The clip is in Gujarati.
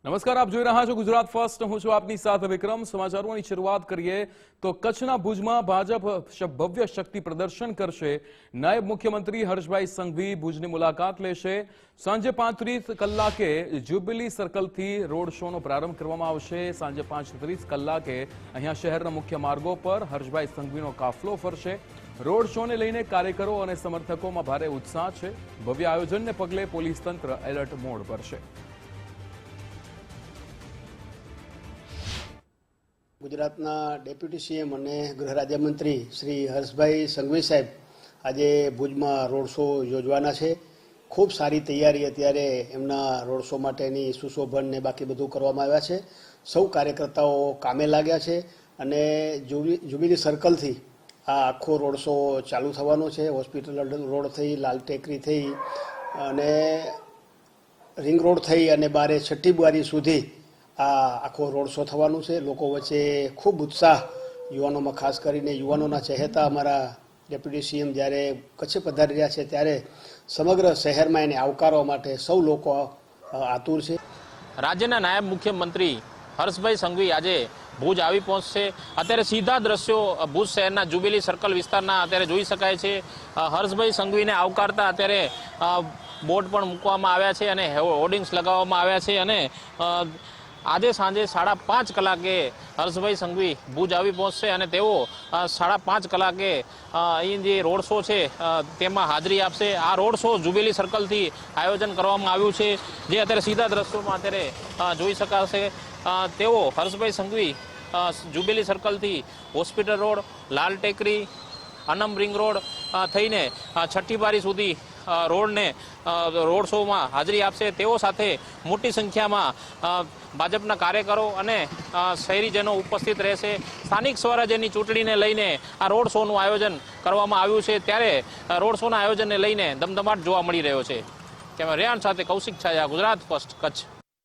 નમસ્કાર, આપ જોઈ રહ્યા છો ગુજરાત ફર્સ્ટ। હું છું આપની સાથે વિક્રમ। સમાચારોની શરૂઆત કરીએ તો કચ્છના ભુજમાં ભાજપ ભવ્ય શક્તિ પ્રદર્શન કરશે। નાયબ મુખ્યમંત્રી હર્ષભાઈ સંઘવી ભુજની મુલાકાત લેશે। સાંજે 35 કલાકે જ્યુબિલી સર્કલથી રોડ શોનો પ્રારંભ કરવામાં આવશે। સાંજે 5:30 કલાકે અહીંયા શહેરના મુખ્ય માર્ગો પર હર્ષભાઈ સંઘવીનો કાફલો ફરશે। રોડ શોને લઈને કાર્યકરો અને સમર્થકોમાં ભારે ઉત્સાહ છે। ભવ્ય આયોજનને પગલે પોલીસ તંત્ર એલર્ટ મોડ પર છે। ગુજરાતના ડેપ્યુટી સીએમ અને ગૃહ રાજ્યમંત્રી શ્રી હર્ષભાઈ સંઘવી સાહેબ આજે ભુજમાં રોડ શો યોજવાના છે। ખૂબ સારી તૈયારી અત્યારે એમના રોડ શો માટેની સુશોભન ને બાકી બધું કરવામાં આવ્યા છે। સૌ કાર્યકર્તાઓ કામે લાગ્યા છે અને જ્યુબિલી સર્કલથી આ આખો રોડ શો ચાલુ થવાનો છે। હોસ્પિટલ રોડ થઈ, લાલ ટેકરી થઈ અને રિંગ રોડ થઈ અને બારે છઠ્ઠી બારી સુધી આ આખો રોડ શો થવાનું છે। લોકો વચ્ચે ખૂબ ઉત્સાહ યુવાનોમાં, ખાસ કરીને યુવાનોના ચહેતા અમારા ડેપ્યુટી સીએમ જ્યારે કચ્છ પધારી રહ્યા છે ત્યારે સમગ્ર શહેરમાં એને આવકારવા માટે સૌ લોકો આતુર છે। રાજ્યના નાયબ મુખ્યમંત્રી હર્ષભાઈ સંઘવી આજે ભુજ આવી પહોંચશે। અત્યારે સીધા દ્રશ્યો ભુજ શહેરના જ્યુબિલી સર્કલ વિસ્તારના અત્યારે જોઈ શકાય છે। હર્ષભાઈ સંઘવીને આવકારતા અત્યારે બોર્ડ પણ મૂકવામાં આવ્યા છે અને હોર્ડિંગ્સ લગાવવામાં આવ્યા છે અને આજે સાંજે 5:30 કલાકે હર્ષભાઈ સંઘવી ભુજ આવી પહોંચશે અને તેઓ 5:30 કલાકે અહીં જે રોડ શો છે તેમાં હાજરી આપશે। આ રોડ શો જ્યુબિલી સર્કલથી આયોજન કરવામાં આવ્યું છે, જે અત્યારે સીધા દ્રશ્યોમાં અત્યારે જોઈ શકાશે। તેઓ Harshbhai Sanghvi jubilee સર્કલથી hospital road, લાલ ટેકરી, અનમ રિંગ રોડ થઈને છઠ્ઠી બારી સુધી રોડ શોમાં હાજરી આપશે। તેઓ સાથે મોટી સંખ્યામાં ભાજપના કાર્યકરો અને શહેરીજનો ઉપસ્થિત રહેશે। સ્થાનિક સ્વરાજ્યની ચૂંટણીને લઈને આ રોડ શોનું આયોજન કરવામાં આવ્યું છે, ત્યારે રોડ શોના આયોજનને લઈને ધમધમાટ જોવા મળી રહ્યો છે। કેમેરામેન સાથે કૌશિક છાયા, ગુજરાત ફર્સ્ટ, કચ્છ।